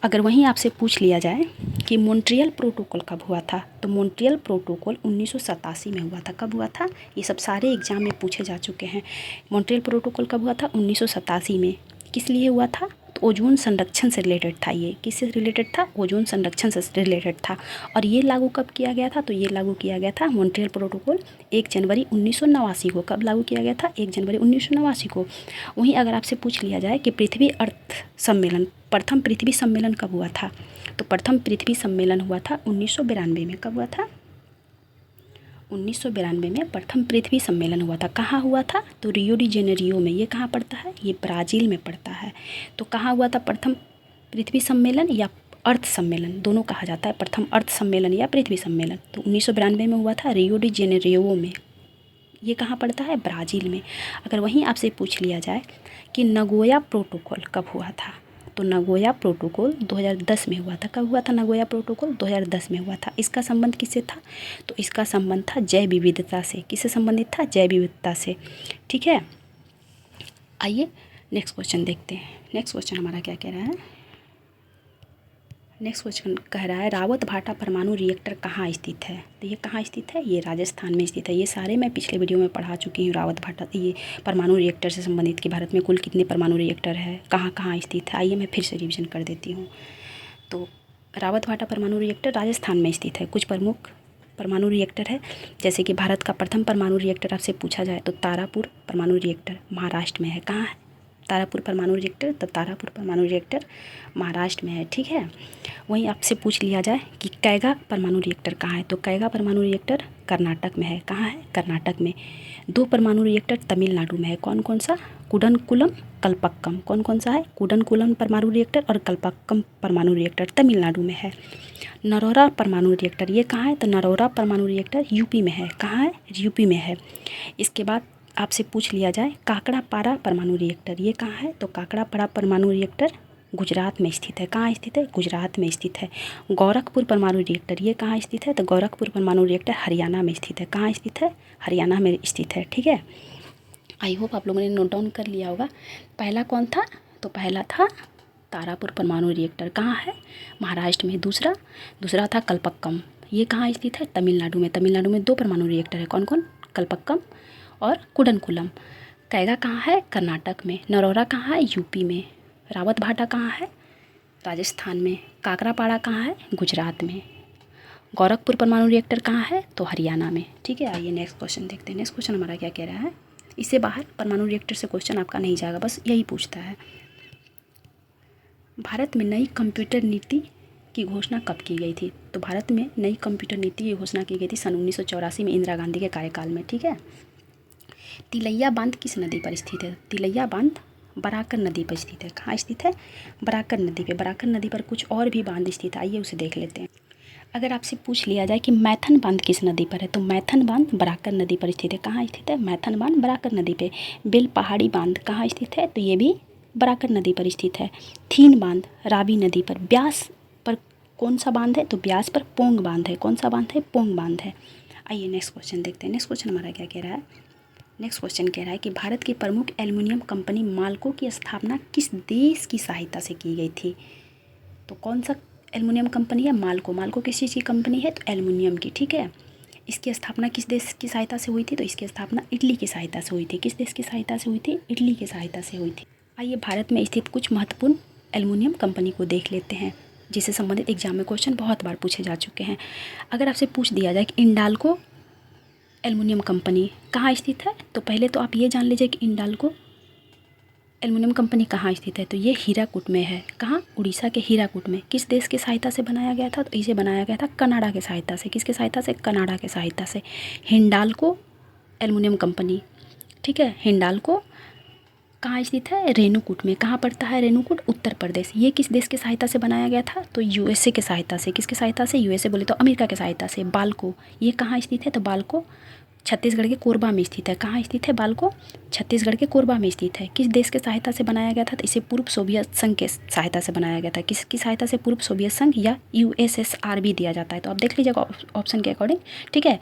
अगर वहीं आपसे पूछ लिया जाए कि मॉन्ट्रियल प्रोटोकॉल कब हुआ था, तो मॉन्ट्रियल प्रोटोकॉल 1987 में हुआ था। कब हुआ था? ये सब सारे एग्जाम में पूछे जा चुके हैं। मॉन्ट्रियल प्रोटोकॉल कब हुआ था? 1987 में। किस लिए हुआ था? तो ओजोन संरक्षण से रिलेटेड था। ये किससे रिलेटेड था? ओजोन संरक्षण से रिलेटेड था। और ये लागू कब किया गया था? तो ये लागू किया गया था मॉन्ट्रियल प्रोटोकॉल 1 जनवरी 1989 को। कब लागू किया गया था? 1 जनवरी 1989 को। वहीं अगर आपसे पूछ लिया जाए कि पृथ्वी अर्थ सम्मेलन, प्रथम पृथ्वी सम्मेलन कब हुआ था, तो प्रथम पृथ्वी सम्मेलन हुआ था 1992 में। कब हुआ था? 1992 में प्रथम पृथ्वी सम्मेलन हुआ था। कहाँ हुआ था? तो रियो डी जेनेरियो में। ये कहाँ पड़ता है? ये ब्राज़ील में पड़ता है। तो कहाँ हुआ था प्रथम पृथ्वी सम्मेलन या अर्थ सम्मेलन, दोनों कहा जाता है, प्रथम अर्थ सम्मेलन या पृथ्वी सम्मेलन। तो 1992 में हुआ था रियो डी जेनेरियो में। ये कहाँ पड़ता है? ब्राज़ील में। अगर वहीं आपसे पूछ लिया जाए कि नगोया प्रोटोकॉल कब हुआ था, तो नगोया प्रोटोकॉल 2010 में हुआ था। कब हुआ था नगोया प्रोटोकॉल? 2010 में हुआ था। इसका संबंध किससे था? तो इसका संबंध था जैव विविधता से। किससे संबंधित था? जैव विविधता से, ठीक है। आइए नेक्स्ट क्वेश्चन देखते हैं। नेक्स्ट क्वेश्चन हमारा क्या कह रहा है? नेक्स्ट क्वेश्चन कह रहा है रावत भाटा परमाणु रिएक्टर कहाँ स्थित है? तो ये कहाँ स्थित है? ये राजस्थान में स्थित है। ये सारे मैं पिछले वीडियो में पढ़ा चुकी हूँ। रावत भाटा ये परमाणु रिएक्टर से संबंधित कि भारत में कुल कितने परमाणु रिएक्टर है, कहाँ कहाँ स्थित है। आइए मैं फिर से रिविजन कर देती हूँ। तो रावत भाटा परमाणु रिएक्टर राजस्थान में स्थित है। कुछ प्रमुख परमाणु रिएक्टर है, जैसे कि भारत का प्रथम परमाणु रिएक्टर आपसे पूछा जाए तो तारापुर परमाणु रिएक्टर महाराष्ट्र में है। कहाँ है तारापुर परमाणु रिएक्टर? तो तारापुर परमाणु रिएक्टर महाराष्ट्र में है, ठीक है। वहीं आपसे पूछ लिया जाए कि कैगा परमाणु रिएक्टर कहाँ है, तो कैगा परमाणु रिएक्टर कर्नाटक में है। कहाँ है? कर्नाटक में। 2 परमाणु रिएक्टर तमिलनाडु में है। कौन कौन सा? कुडनकुलम, कल्पक्कम। कौन कौन सा है? कुडनकुलम परमाणु रिएक्टर और कल्पक्कम परमाणु रिएक्टर तमिलनाडु में है। नरोरा परमाणु रिएक्टर ये कहाँ है? तो नरोरा परमाणु रिएक्टर यूपी में है। कहाँ है? यूपी में है। इसके बाद आपसे पूछ लिया जाए काकड़ापारा परमाणु रिएक्टर ये कहाँ है? तो काकड़ापारा परमाणु रिएक्टर गुजरात में स्थित है। कहाँ स्थित है? गुजरात में स्थित है। गोरखपुर परमाणु रिएक्टर ये कहाँ स्थित है? तो गोरखपुर परमाणु रिएक्टर हरियाणा में स्थित है। कहाँ स्थित है? हरियाणा में स्थित है, ठीक है। आई होप आप लोगों ने नोट डाउन कर लिया होगा। पहला कौन था? तो पहला था तारापुर परमाणु रिएक्टर। कहाँ है? महाराष्ट्र में। दूसरा था कल्पक्कम। ये कहाँ स्थित है? तमिलनाडु में। तमिलनाडु में 2 परमाणु रिएक्टर है। कौन कौन? कल्पक्कम और कुडनकुलम। कैगा कहाँ है? कर्नाटक में। नरोरा कहाँ है? यूपी में। रावत भाटा कहाँ है? राजस्थान में। काकड़ापाड़ा कहाँ है? गुजरात में। गोरखपुर परमाणु रिएक्टर कहाँ है? तो हरियाणा में, ठीक है। आइए नेक्स्ट क्वेश्चन देखते हैं। नेक्स्ट क्वेश्चन हमारा क्या कह रहा है? इससे बाहर परमाणु रिएक्टर से क्वेश्चन आपका नहीं जाएगा, बस यही पूछता है भारत में नई कंप्यूटर नीति की घोषणा कब की गई थी? तो भारत में नई कंप्यूटर नीति की घोषणा की गई थी सन 1984 में इंदिरा गांधी के कार्यकाल में, ठीक है। तिलैया बांध किस नदी पर स्थित है? तिलैया बांध बराकर नदी पर स्थित है। कहाँ स्थित है? बराकर नदी पे। बराकर नदी पर कुछ और भी बांध स्थित है, आइए उसे देख लेते हैं। अगर आपसे पूछ लिया जाए कि मैथन बांध किस नदी पर है, तो मैथन बांध बराकर नदी पर स्थित है। कहाँ स्थित है? मैथन बांध बराकर नदी पे। बेल पहाड़ी बांध कहाँ स्थित है? तो ये भी बराकर नदी पर स्थित है। थीन बांध रावी नदी पर। ब्यास पर कौन सा बांध है? तो ब्यास पर पोंग बांध है। कौन सा बांध है? पोंग बांध है। आइए नेक्स्ट क्वेश्चन देखते हैं। नेक्स्ट क्वेश्चन हमारा क्या कह रहा है? नेक्स्ट क्वेश्चन कह रहा है कि भारत की प्रमुख एल्युमिनियम कंपनी माल्को की स्थापना किस देश की सहायता से की गई थी? तो कौन सा एल्युमिनियम कंपनी है? माल्को। माल्को किस चीज़ की कंपनी है? तो एल्युमिनियम की, ठीक है। इसकी स्थापना किस देश की सहायता से हुई थी? तो इसकी स्थापना इटली की सहायता से हुई थी। किस देश की सहायता से हुई थी? इटली की सहायता से हुई थी। आइए भारत में स्थित कुछ महत्वपूर्ण एल्युमिनियम कंपनी को देख लेते हैं, जिससे संबंधित एग्जाम में क्वेश्चन बहुत बार पूछे जा चुके हैं। अगर आपसे पूछ दिया जाए कि इंडाल्को एल्युमिनियम कंपनी कहाँ स्थित है, तो पहले तो आप ये जान लीजिए कि इंडाल्को एल्युमिनियम कंपनी कहाँ स्थित है। तो ये हीराकुड में है। कहाँ? उड़ीसा के हीराकुड में। किस देश की सहायता से बनाया गया था? तो इसे बनाया गया था कनाडा की सहायता से। किसके सहायता से? कनाडा के सहायता से। हिंडाल्को एल्युमिनियम कंपनी, ठीक है। हिंडाल्को कहाँ स्थित है? रेणुकूट में। कहाँ पड़ता है रेणुकूट? उत्तर प्रदेश। ये किस देश की सहायता से बनाया गया था? तो यूएसए के सहायता से। किसकी सहायता से? यूएसए बोले तो अमेरिका की सहायता से। बाल्को ये कहाँ स्थित है? तो बाल्को छत्तीसगढ़ के कोरबा में स्थित है। कहाँ स्थित है बालको? छत्तीसगढ़ के कोरबा में स्थित है। किस देश के सहायता से बनाया गया था? तो इसे पूर्व सोवियत संघ के सहायता से बनाया गया था। किसकी सहायता से? पूर्व सोवियत संघ या USSR भी दिया जाता है, तो आप देख लीजिएगा ऑप्शन के अकॉर्डिंग, ठीक है।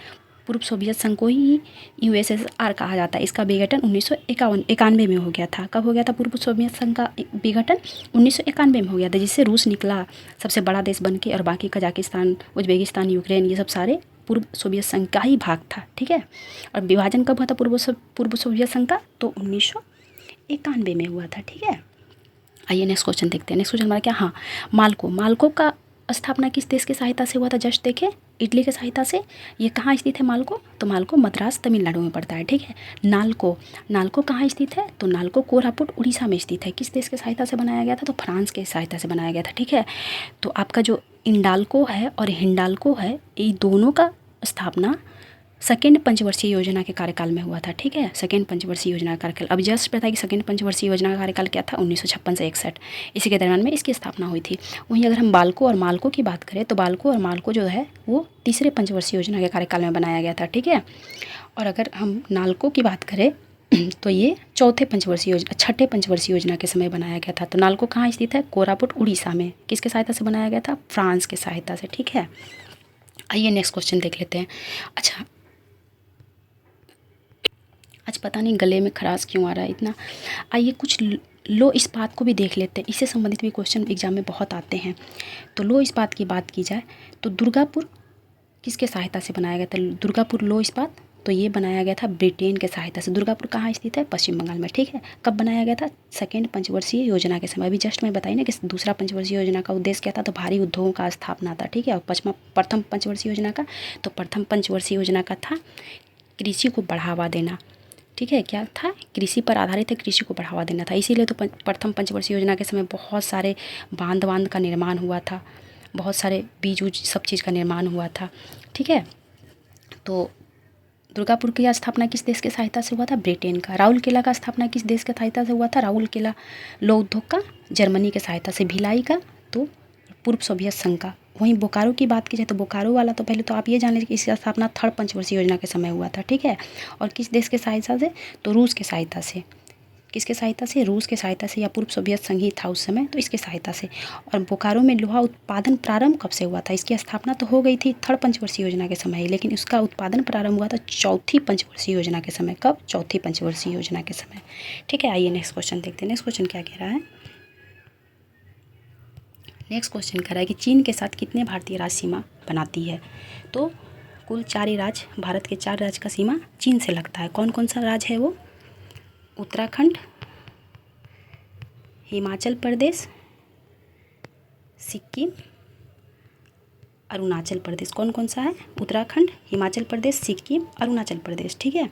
पूर्व सोवियत संघ को ही USSR कहा जाता है। इसका विघटन 1991 में हो गया था। कब हो गया था पूर्व सोवियत संघ का विघटन? 1991 में हो गया था, जिससे रूस निकला सबसे बड़ा देश बन के, और बाकी कजाकिस्तान, उज्बेकिस्तान, यूक्रेन, ये सब सारे पूर्व सोवियत संघ का ही भाग था, ठीक है। और विभाजन कब हुआ था पूर्व सोवियत संघ का? तो 1991 में हुआ था, ठीक है। आइए नेक्स्ट क्वेश्चन देखते हैं। नेक्स्ट क्वेश्चन हमारा क्या? हाँ, मालको का स्थापना किस देश की सहायता से हुआ था? जस्ट देखें, इटली की सहायता से। ये कहाँ स्थित है मालको? तो मालको मद्रास तमिलनाडु में पड़ता है, ठीक है। नालको कहाँ स्थित है? तो नालको कोरापुट उड़ीसा में स्थित है। किस देश की सहायता से बनाया गया था? तो फ्रांस के सहायता से बनाया गया था, ठीक है। तो आपका जो इंडाल्को है और हिंडाल्को है, ये दोनों का स्थापना सेकेंड पंचवर्षीय योजना के कार्यकाल में हुआ था, ठीक है। सेकेंड पंचवर्षीय योजना का कार्यकाल, अब जस्ट पता है कि सेकेंड पंचवर्षीय योजना का कार्यकाल क्या था? 1956 से 61, इसी के दरम्यान में इसकी स्थापना हुई थी। वहीं अगर हम बालको और मालको की बात करें, तो बालको और मालको जो है वो तीसरे पंचवर्षीय योजना के कार्यकाल में बनाया गया था, ठीक है। और अगर हम नालको की बात करें तो ये छठे पंचवर्षीय योजना के समय बनाया गया था। तो नालको कहाँ स्थित है? कोरापुट उड़ीसा में। किसके सहायता से बनाया गया था? फ्रांस के सहायता से, ठीक है। आइए नेक्स्ट क्वेश्चन देख लेते हैं। अच्छा, आज पता नहीं गले में खराश क्यों आ रहा है इतना। आइए कुछ लो इस्पात को भी देख लेते हैं, इससे संबंधित भी क्वेश्चन एग्जाम में बहुत आते हैं। तो लो इस्पात की बात की जाए तो दुर्गापुर किसके सहायता से बनाया गया था? दुर्गापुर लो इस्पात, तो ये बनाया गया था ब्रिटेन के सहायता से। दुर्गापुर कहाँ स्थित है? पश्चिम बंगाल में, ठीक है। कब बनाया गया था? सेकेंड पंचवर्षीय योजना के समय। अभी जस्ट मैं बताई ना कि दूसरा पंचवर्षीय योजना का उद्देश्य क्या था? तो भारी उद्योगों का स्थापना था, ठीक है। और प्रथम पंचवर्षीय योजना का, तो प्रथम पंचवर्षीय योजना का था कृषि को बढ़ावा देना, ठीक है। क्या था? कृषि पर आधारित है, कृषि को बढ़ावा देना था। इसीलिए तो प्रथम पंचवर्षीय योजना के समय बहुत सारे बांध का निर्माण हुआ था, बहुत सारे बीज सब चीज़ का निर्माण हुआ था, ठीक है। तो दुर्गापुर की स्थापना किस देश के सहायता से हुआ था? ब्रिटेन का। राउल किला का स्थापना किस देश के सहायता से हुआ था? राउल किला लौह उद्योग का जर्मनी के सहायता से। भिलाई का तो पूर्व सोवियत संघ का। वहीं बोकारो की बात की जाए तो बोकारो वाला तो पहले तो आप ये जान लीजिए कि इसकी स्थापना थर्ड पंचवर्षीय योजना के समय हुआ था, ठीक है। और किस देश के सहायता से? तो रूस के सहायता से। किसके सहायता से? रूस के सहायता से, या पूर्व सोवियत संघ ही था उस समय, तो इसके सहायता से। और बोकारो में लोहा उत्पादन प्रारंभ कब से हुआ था? इसकी स्थापना तो हो गई थी थर्ड पंचवर्षीय योजना के समय, लेकिन उसका उत्पादन प्रारंभ हुआ था चौथी पंचवर्षीय योजना के समय। कब? चौथी पंचवर्षीय योजना के समय, ठीक है। आइए नेक्स्ट क्वेश्चन देखते हैं। नेक्स्ट क्वेश्चन क्या कह रहा है? नेक्स्ट क्वेश्चन कह रहा है कि चीन के साथ कितने भारतीय राज्य सीमा बनाती है? तो कुल 4 राज्य, भारत के 4 राज्य का सीमा चीन से लगता है। कौन कौन सा राज्य है वो? उत्तराखंड, हिमाचल प्रदेश, सिक्किम, अरुणाचल प्रदेश। कौन कौन सा है? उत्तराखंड, हिमाचल प्रदेश, सिक्किम, अरुणाचल प्रदेश, ठीक है।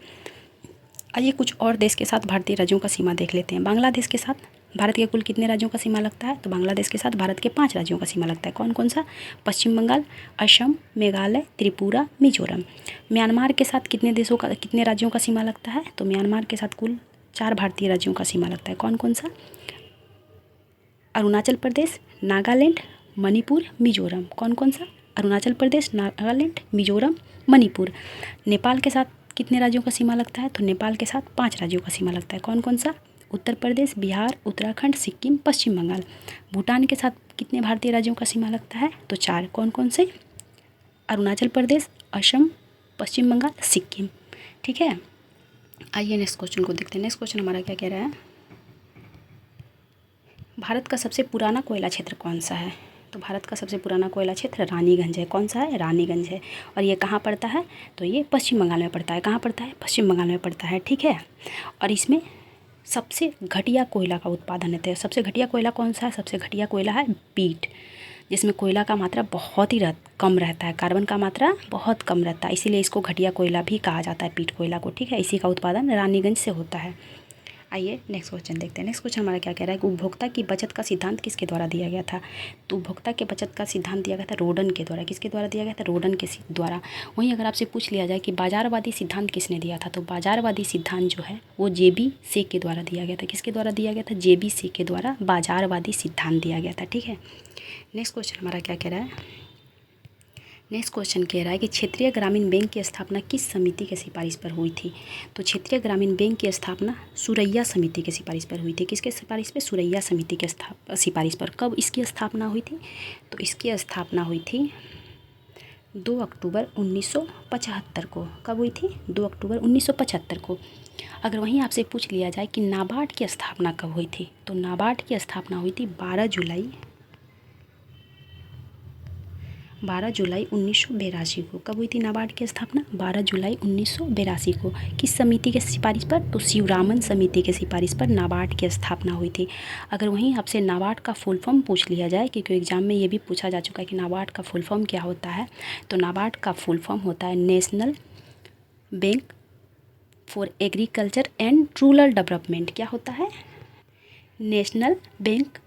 आइए कुछ और देश के साथ भारतीय राज्यों का सीमा देख लेते हैं। बांग्लादेश के साथ भारत के कुल कितने राज्यों का सीमा लगता है? तो बांग्लादेश के साथ भारत के 5 राज्यों का सीमा लगता है। कौन कौन सा? पश्चिम बंगाल, असम, मेघालय, त्रिपुरा, मिजोरम। म्यांमार के साथ कितने राज्यों का सीमा लगता है? तो म्यांमार के साथ कुल 4 भारतीय राज्यों का सीमा लगता है। कौन कौन सा? अरुणाचल प्रदेश, नागालैंड, मणिपुर, मिजोरम। कौन कौन सा? अरुणाचल प्रदेश, नागालैंड, मिजोरम, मणिपुर। नेपाल के साथ कितने राज्यों का सीमा लगता है? तो नेपाल के साथ 5 राज्यों का सीमा लगता है। कौन कौन सा? उत्तर प्रदेश, बिहार, उत्तराखंड, सिक्किम, पश्चिम बंगाल। भूटान के साथ कितने भारतीय राज्यों का सीमा लगता है? तो 4। कौन कौन से? अरुणाचल प्रदेश, असम, पश्चिम बंगाल, सिक्किम, ठीक है। आइए नेक्स्ट क्वेश्चन को देखते हैं। नेक्स्ट क्वेश्चन हमारा क्या कह रहा है? भारत का सबसे पुराना कोयला क्षेत्र कौन सा है? तो भारत का सबसे पुराना कोयला क्षेत्र रानीगंज है। कौन सा है? रानीगंज है। और ये कहाँ पड़ता है? तो ये पश्चिम बंगाल में पड़ता है। कहाँ पड़ता है? पश्चिम बंगाल में पड़ता है, ठीक है। और इसमें सबसे घटिया कोयला का उत्पादन होता है। सबसे घटिया कोयला कौन सा है? सबसे घटिया कोयला है पीट, जिसमें कोयला का मात्रा बहुत ही कम रहता है, कार्बन का मात्रा बहुत कम रहता है, इसीलिए इसको घटिया कोयला भी कहा जाता है, पीट कोयला को, ठीक है। इसी का उत्पादन रानीगंज से होता है। आइए नेक्स्ट क्वेश्चन देखते हैं। नेक्स्ट क्वेश्चन हमारा क्या कह रहा है कि उपभोक्ता की बचत का सिद्धांत किसके द्वारा दिया गया था? तो उपभोक्ता के बचत का सिद्धांत दिया गया था रोडन के द्वारा। किसके द्वारा दिया गया था? रोडन के द्वारा। वहीं अगर आपसे पूछ लिया जाए कि बाजारवादी सिद्धांत किसने दिया था, तो बाजारवादी सिद्धांत जो है वो JB शेख के द्वारा दिया गया था। किसके द्वारा दिया गया था? JB शेख के द्वारा बाजारवादी सिद्धांत दिया गया था, ठीक है। नेक्स्ट क्वेश्चन हमारा क्या कह रहा है? नेक्स्ट क्वेश्चन कह रहा है कि क्षेत्रीय ग्रामीण बैंक की स्थापना किस समिति के सिफारिश पर हुई थी। तो क्षेत्रीय ग्रामीण बैंक की स्थापना सुरैया समिति के सिफारिश पर हुई थी। किसके सिफारिश पर? सुरैया समिति के सिफारिश पर। कब इसकी स्थापना हुई थी? तो इसकी स्थापना हुई थी 2 अक्टूबर 1975 को। कब हुई थी? 2 अक्टूबर 1975 को। अगर वहीं आपसे पूछ लिया जाए कि नाबार्ड की स्थापना कब हुई थी, तो नाबार्ड की स्थापना हुई थी 12 जुलाई 1982 को। कब हुई थी नाबार्ड की स्थापना? 12 जुलाई 1982 को। किस समिति के सिफारिश पर? तो शिवरामन समिति के सिफारिश पर नाबार्ड की स्थापना हुई थी। अगर वहीं आपसे नाबार्ड का फुल फॉर्म पूछ लिया जाए, क्योंकि एग्जाम में ये भी पूछा जा चुका है कि नाबार्ड का फुल फॉर्म क्या होता है, तो नाबार्ड का फुल फॉर्म होता है national bank for agriculture and rural development. क्या होता है? National bank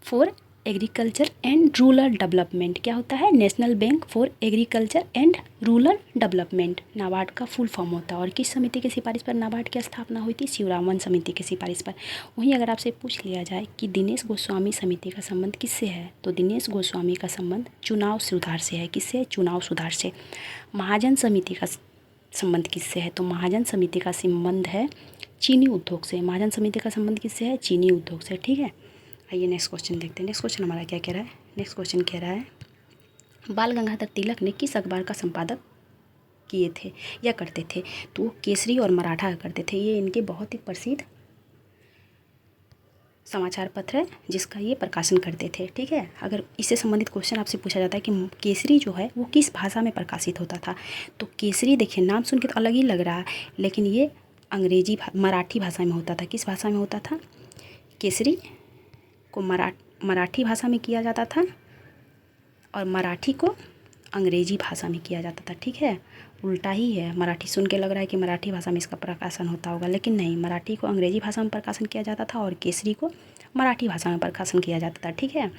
for agriculture and rural development. क्या होता है? National bank for agriculture and rural development NABARD का फुल फॉर्म होता है। और किस समिति की सिफारिश पर नाबार्ड की स्थापना हुई थी? शिवरामन समिति की सिफारिश पर। वहीं अगर आपसे पूछ लिया जाए कि दिनेश गोस्वामी समिति का संबंध किससे है, तो दिनेश गोस्वामी का संबंध चुनाव सुधार से है। किससे? चुनाव सुधार से। महाजन समिति का संबंध किससे है? तो महाजन समिति का संबंध है चीनी उद्योग से। महाजन समिति का संबंध किससे है? चीनी उद्योग से। ठीक है, आइए नेक्स्ट क्वेश्चन देखते हैं। नेक्स्ट क्वेश्चन हमारा क्या कह रहा है? नेक्स्ट क्वेश्चन कह रहा है बाल गंगाधर तिलक ने किस अखबार का संपादक किए थे या करते थे? तो वो केसरी और मराठा करते थे। ये इनके बहुत ही प्रसिद्ध समाचार पत्र है जिसका ये प्रकाशन करते थे। ठीक है, अगर इससे संबंधित क्वेश्चन आपसे पूछा जाता है कि केसरी जो है वो किस भाषा में प्रकाशित होता था, तो केसरी देखिए नाम सुन के तो अलग ही लग रहा है, लेकिन ये मराठी भाषा में होता था। किस भाषा में होता था? केसरी को मराठी भाषा में किया जाता था और मराठी को अंग्रेजी भाषा में किया जाता था। ठीक है, उल्टा ही है। मराठी सुन के लग रहा है कि मराठी भाषा में इसका प्रकाशन होता होगा, लेकिन नहीं, मराठी को अंग्रेजी भाषा में प्रकाशन किया जाता था और केसरी को मराठी भाषा में प्रकाशन किया जाता था। ठीक है,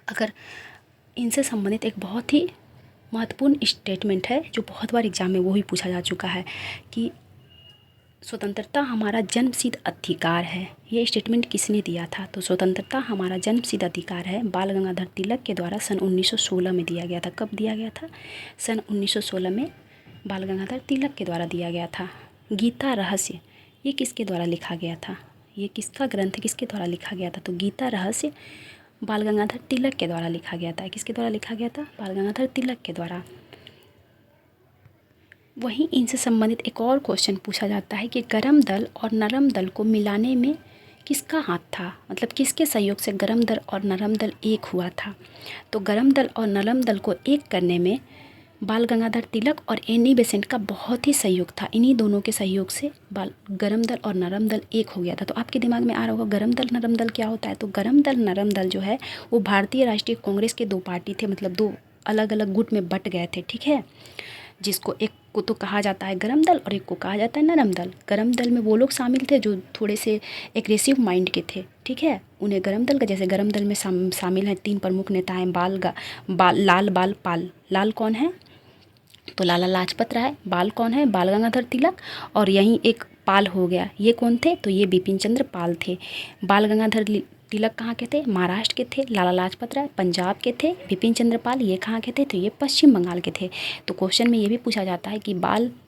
अगर इनसे संबंधित एक बहुत ही महत्वपूर्ण स्टेटमेंट है जो बहुत बार एग्जाम में वो ही पूछा जा चुका है कि स्वतंत्रता हमारा जन्मसिद्ध अधिकार है। ये स्टेटमेंट किसने दिया था? तो स्वतंत्रता हमारा जन्मसिद्ध अधिकार है बाल गंगाधर तिलक के द्वारा सन 1916 में दिया गया था। कब दिया गया था? सन 1916 में बाल गंगाधर तिलक के द्वारा दिया गया था। गीता रहस्य ये किसके द्वारा लिखा गया था? ये किसका ग्रंथ किसके द्वारा लिखा गया था? तो गीता रहस्य बाल गंगाधर तिलक के द्वारा लिखा गया था। किसके द्वारा लिखा गया था? बाल गंगाधर तिलक के द्वारा। वहीं इनसे संबंधित एक और क्वेश्चन पूछा जाता है कि गरम दल और नरम दल को मिलाने में किसका हाथ था? मतलब किसके सहयोग से गरम दल और नरम दल एक हुआ था? तो गरम दल और नरम दल को एक करने में बाल गंगाधर तिलक और एनी बेसेंट का बहुत ही सहयोग था। इन्हीं दोनों के सहयोग से गरम दल और नरम दल एक हो गया था। तो आपके दिमाग में आ रहा होगा गरम दल नरम दल क्या होता है? तो गरम दल नरम दल जो है वो भारतीय राष्ट्रीय कांग्रेस के दो पार्टी थे, मतलब दो अलग अलग गुट में बट गए थे। ठीक है, जिसको एक को तो कहा जाता है गरम दल और एक को कहा जाता है नरम दल। गरम दल में वो लोग शामिल थे जो थोड़े से एग्रेसिव माइंड के थे। ठीक है, उन्हें गरम दल का, जैसे गरम दल में शामिल हैं 3 प्रमुख नेता हैं लाल बाल पाल। लाल कौन है? तो लाला लाजपत राय। बाल कौन है? बाल गंगाधर तिलक। और यहीं एक पाल हो गया, ये कौन थे? तो ये बिपिन चंद्र पाल थे। बाल गंगाधर तिलक कहाँ के थे? महाराष्ट्र के थे। लाला लाजपत राय पंजाब के थे। बिपिन चंद्र पाल ये कहाँ के थे? तो ये पश्चिम बंगाल के थे। तो क्वेश्चन में ये भी पूछा जाता है कि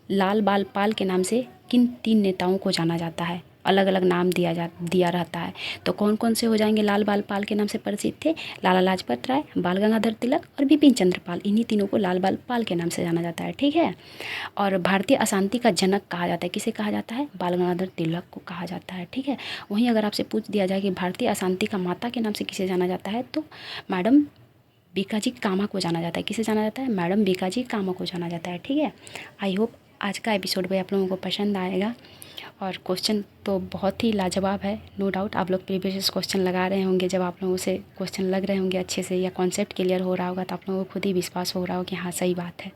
लाल बाल पाल के नाम से किन 3 नेताओं को जाना जाता है? अलग अलग नाम दिया रहता है। तो कौन कौन से हो जाएंगे? लाल बाल पाल के नाम से प्रसिद्ध थे लाला लाजपत राय, बाल गंगाधर तिलक और बिपिन चंद्र पाल। इन्हीं तीनों को लाल बाल पाल के नाम से जाना जाता है। ठीक है, और भारतीय अशांति का जनक कहा जाता है। किसे कहा जाता है? बाल गंगाधर तिलक को कहा जाता है। ठीक है, वहीं अगर आपसे पूछ दिया जाए कि भारतीय अशांति का माता के नाम से किसे जाना जाता है, तो मैडम बीकाजी कामा को जाना जाता है। किसे जाना जाता है? मैडम बीकाजी कामा को जाना जाता है। ठीक है, आई होप आज का एपिसोड भी आप लोगों को पसंद आएगा। और क्वेश्चन तो बहुत ही लाजवाब है, नो डाउट। आप लोग प्रीवियस क्वेश्चन लगा रहे होंगे, जब आप लोगों से क्वेश्चन लग रहे होंगे अच्छे से या कॉन्सेप्ट क्लियर हो रहा होगा तो आप लोगों को खुद ही विश्वास हो रहा हो कि हाँ सही बात है।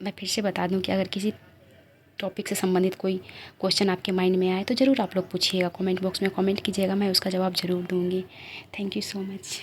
मैं फिर से बता दूं कि अगर किसी टॉपिक से संबंधित कोई क्वेश्चन आपके माइंड में आए तो ज़रूर आप लोग पूछिएगा, कमेंट बॉक्स में कमेंट कीजिएगा, मैं उसका जवाब ज़रूर दूँगी। Thank you so much.